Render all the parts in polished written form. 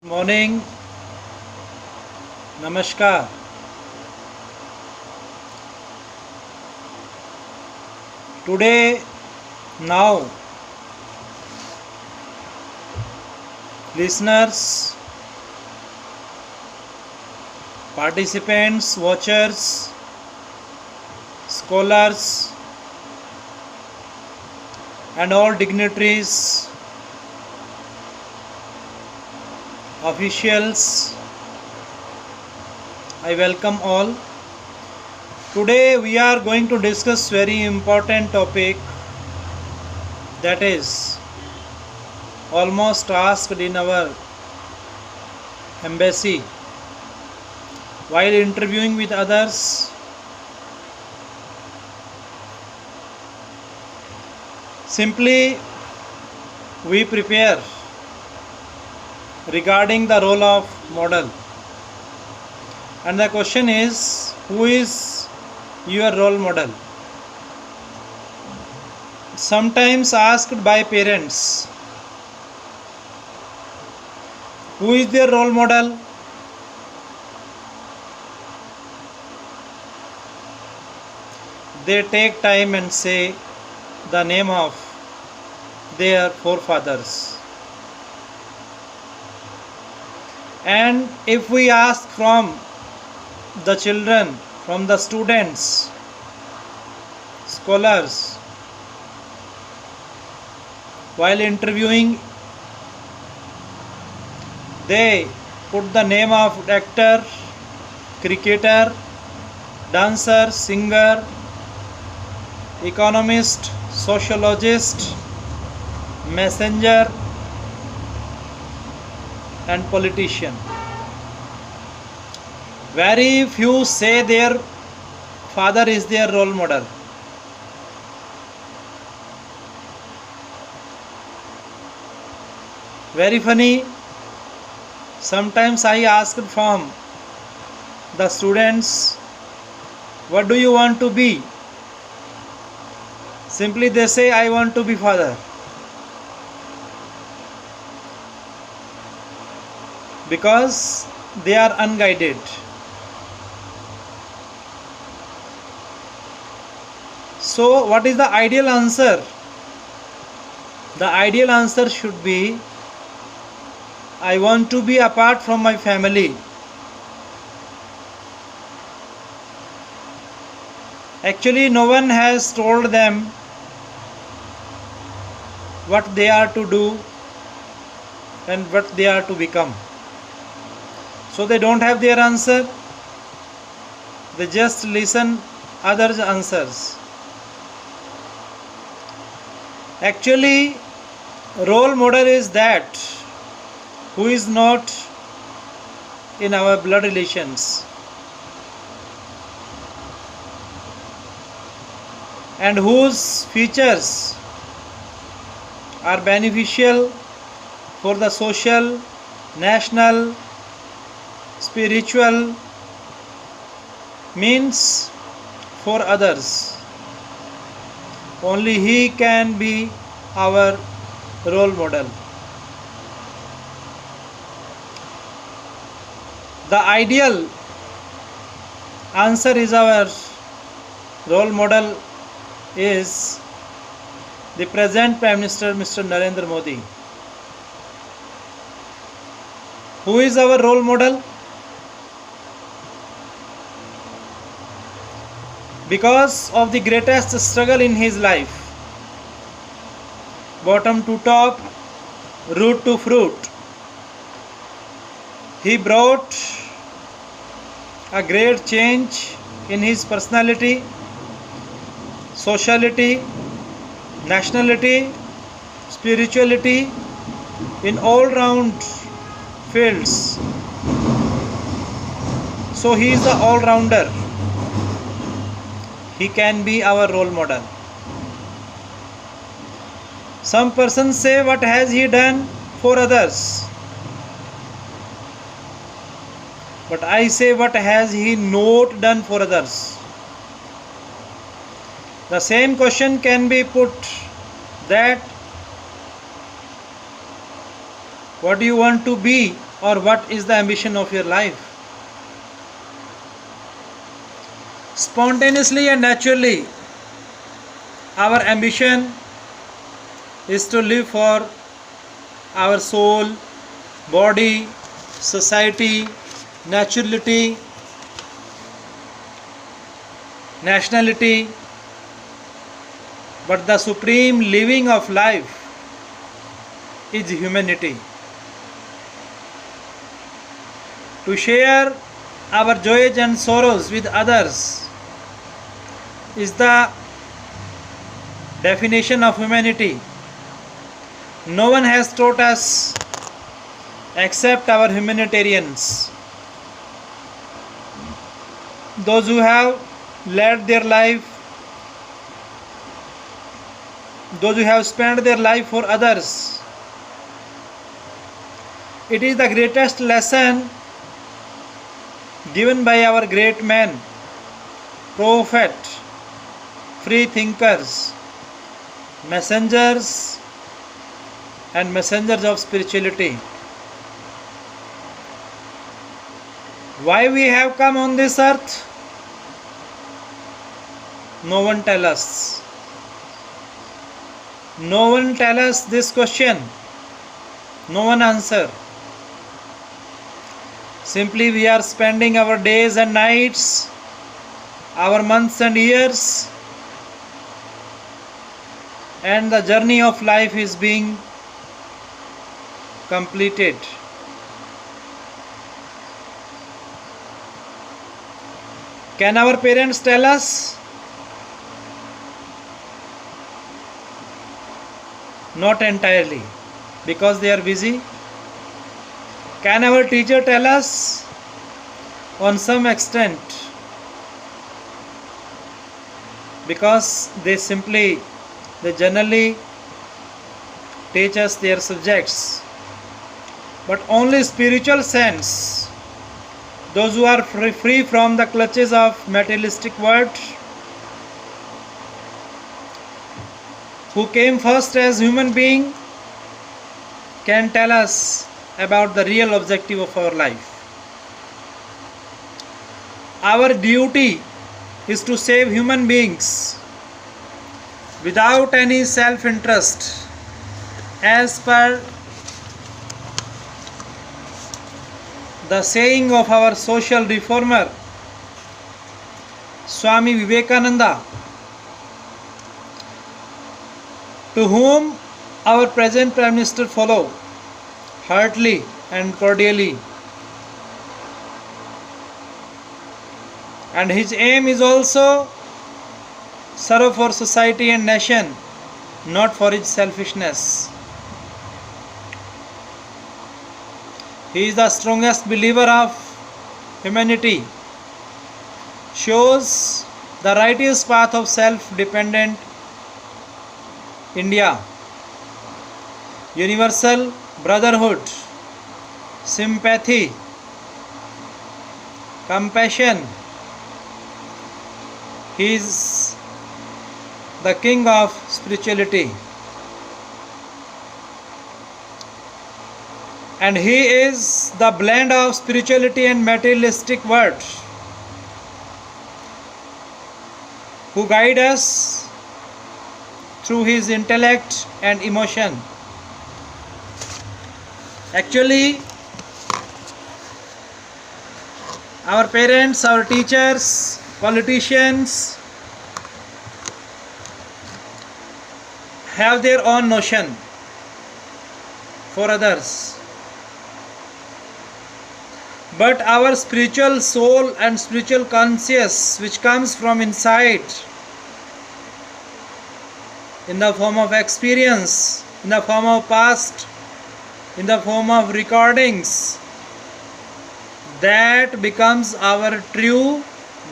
Morning, Namaskar. Today, now, listeners, participants, watchers, scholars, and all dignitaries, officials, I welcome all. Today we are going to discuss very important topic, that is almost asked in our embassy while interviewing with others. Simply we prepare regarding the role of model, and the question is, who is your role model? Sometimes asked by parents, who is their role model? They take time and say the name of their forefathers. And if we ask from the children, from the students, scholars, while interviewing, they put the name of actor, cricketer, dancer, singer, economist, sociologist, messenger, and politician. Very few say their father is their role model. Very funny. Sometimes I asked from the students, what do you want to be? Simply they say, I want to be father. Because they are unguided. So what is the ideal answer? The ideal answer should be, I want to be apart from my family. Actually, no one has told them what they are to do and what they are to become. So they don't have their answer. They just listen others' answers. Actually, role model is that who is not in our blood relations and whose features are beneficial for the social, national, spiritual, means for others. Only he can be our role model. The ideal answer is our role model is the present Prime Minister Mr. Narendra Modi. Who is our role model? Because of the greatest struggle in his life, bottom to top, root to fruit, he brought a great change in his personality, sociality, nationality, spirituality, in all round fields. So he is the all-rounder. He can be our role model. Some persons say, what has he done for others? But I say, what has he not done for others? The same question can be put, that what do you want to be or what is the ambition of your life? Spontaneously and naturally, our ambition is to live for our soul, body, society, naturality, nationality, but the supreme living of life is humanity. To share our joys and sorrows with others is the definition of humanity. No one has taught us except our humanitarians. Those who have led their life, those who have spent their life for others. It is the greatest lesson given by our great men, prophet, free thinkers, messengers and messengers of spirituality. Why we have come on this earth? No one tell us. No one tell us this question. No one answer. Simply we are spending our days and nights, our months and years, and the journey of life is being completed. Can our parents tell us? Not entirely, because they are busy. Can our teacher tell us? On some extent, because they generally teach us their subjects. But only spiritual sense, those who are free from the clutches of materialistic world, who came first as human being, can tell us about the real objective of our life. Our duty is to save human beings without any self-interest, as per the saying of our social reformer Swami Vivekananda, to whom our present Prime Minister follow heartily and cordially. And his aim is also serve for society and nation, not for his selfishness. He is the strongest believer of humanity, shows the righteous path of self-dependent India, universal brotherhood, sympathy, compassion. He is the king of spirituality, and he is the blend of spirituality and materialistic world, who guide us through his intellect and emotion. Actually, our parents, our teachers, politicians have their own notion for others. But our spiritual soul and spiritual conscience, which comes from inside, in the form of experience, in the form of past, in the form of recordings, that becomes our true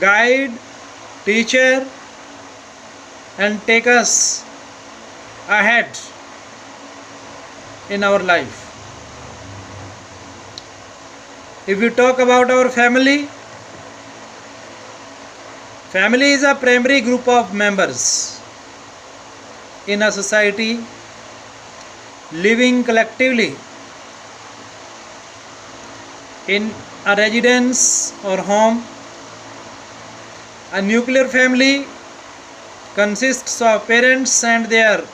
guide, teacher, and take us ahead in our life. If we talk about our family, family is a primary group of members in a society living collectively. in a residence or home. A nuclear family consists of parents and their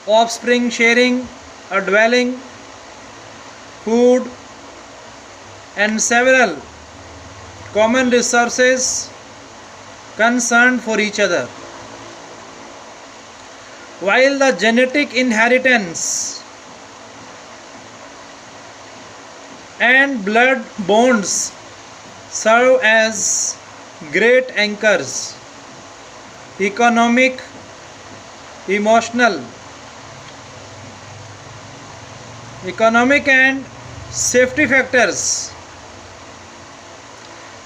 offspring sharing a dwelling, food, and several common resources concerned for each other. While the genetic inheritance and blood bonds serve as great anchors, economic, economic and safety factors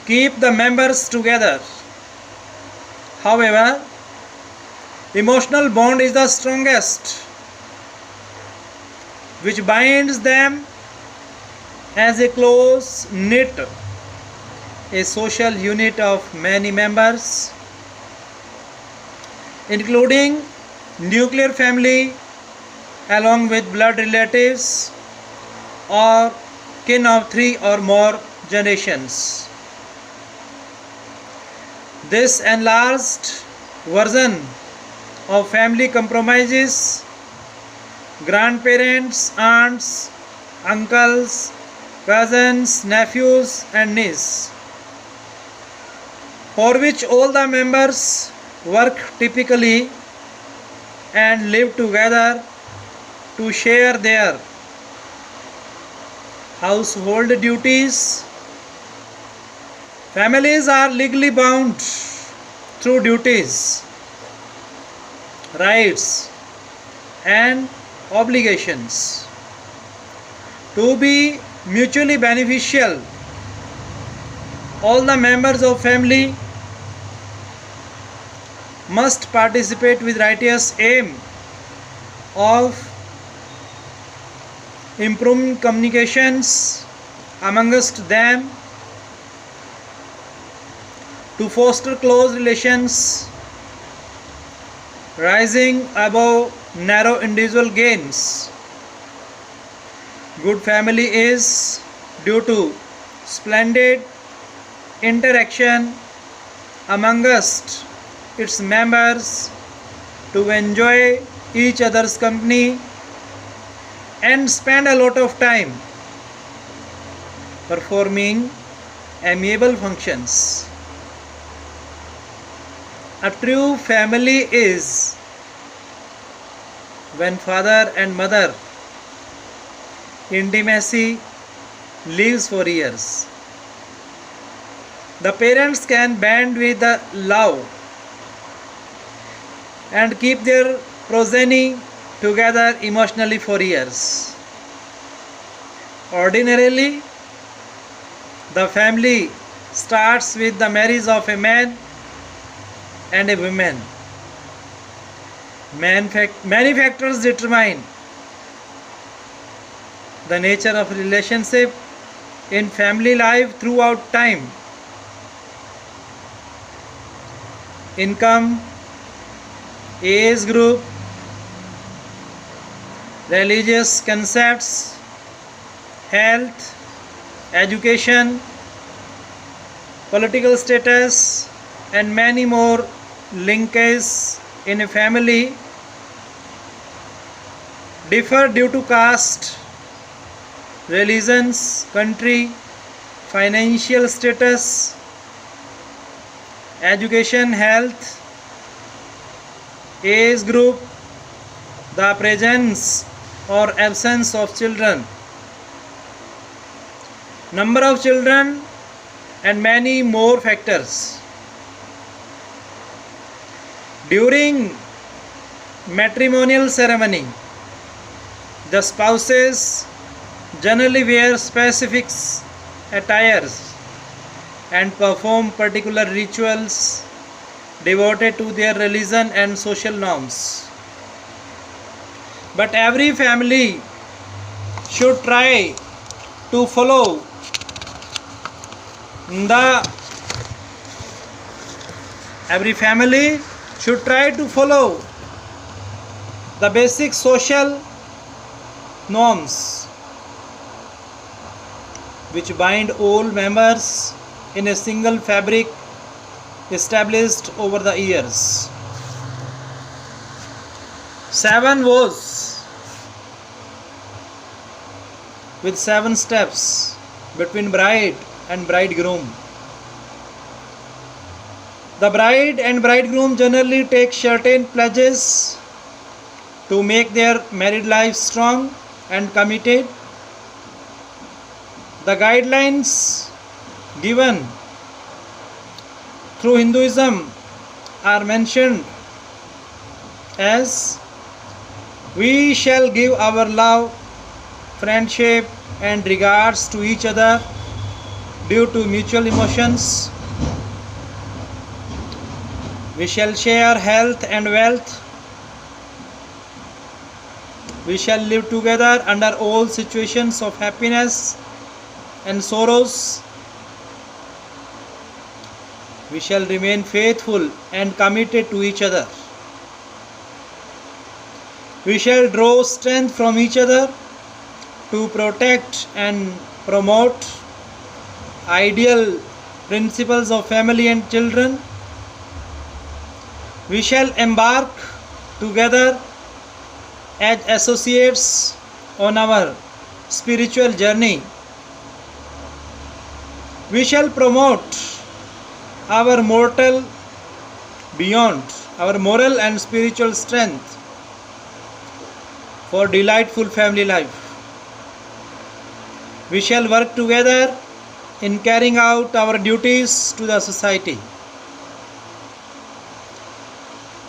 keep the members together. However, emotional bond is the strongest, which binds them as a close knit, a social unit of many members, including nuclear family along with blood relatives or kin of 3 or more generations. This enlarged version of family comprises grandparents, aunts, uncles, cousins, nephews, and nieces, for which all the members work typically and live together to share their household duties. Families are legally bound through duties, rights, and obligations to be mutually beneficial. All the members of family must participate with righteous aim of improving communications amongst them, to foster close relations, rising above narrow individual gains. Good family is due to splendid interaction amongst its members to enjoy each other's company and spend a lot of time performing amiable functions. A true family is when father and mother intimacy lives for years. The parents can band with the love and keep their progeny together emotionally for years. Ordinarily, the family starts with the marriage of a man and a woman. Many factors determine the nature of relationship in family life throughout time. Income, age group, religious concepts, health, education, political status, and many more linkages in a family differ due to caste, religions, country, financial status, education, health, age group, the presence or absence of children, number of children, and many more factors. During matrimonial ceremony, the spouses generally wear specific attires and perform particular rituals devoted to their religion and social norms. But every family should try to follow the basic social norms which bind all members in a single fabric established over the years. 7 vows with 7 steps between bride and bridegroom. The bride and bridegroom generally take certain pledges to make their married life strong and committed. The guidelines given through Hinduism are mentioned as: we shall give our love, friendship and regards to each other due to mutual emotions. We shall share health and wealth. We shall live together under all situations of happiness and sorrows. We shall remain faithful and committed to each other. We shall draw strength from each other to protect and promote ideal principles of family and children. We shall embark together as associates on our spiritual journey. We shall promote our mortal beyond our moral and spiritual strength for delightful family life. We shall work together in carrying out our duties to the society.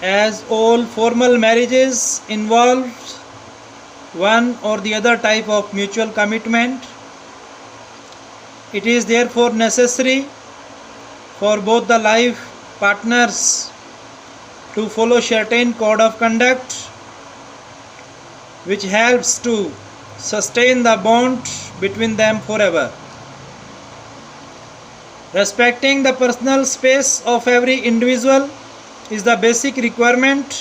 As all formal marriages involve one or the other type of mutual commitment, it is therefore necessary for both the life partners to follow certain code of conduct which helps to sustain the bond between them forever. Respecting the personal space of every individual is the basic requirement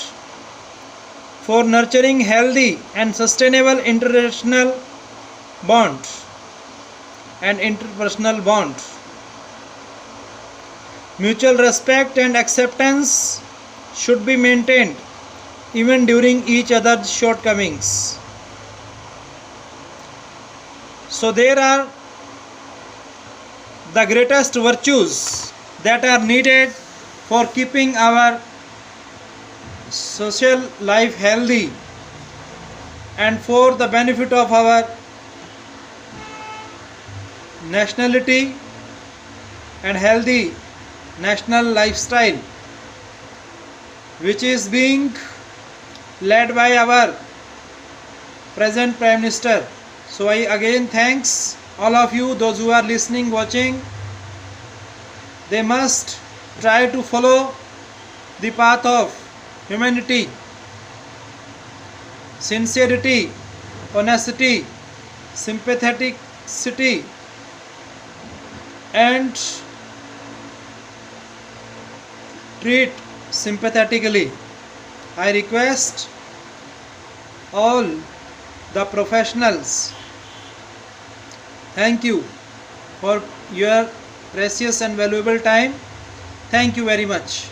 for nurturing healthy and sustainable interrelational bond and interpersonal bond. Mutual respect and acceptance should be maintained even during each other's shortcomings. So there are the greatest virtues that are needed for keeping our social life healthy and for the benefit of our nationality and healthy national lifestyle, which is being led by our present Prime Minister. So I again thanks all of you, those who are listening, watching. They must try to follow the path of humanity, sincerity, honesty, sympatheticity, and treat sympathetically. I request all the professionals, thank you for your precious and valuable time. Thank you very much.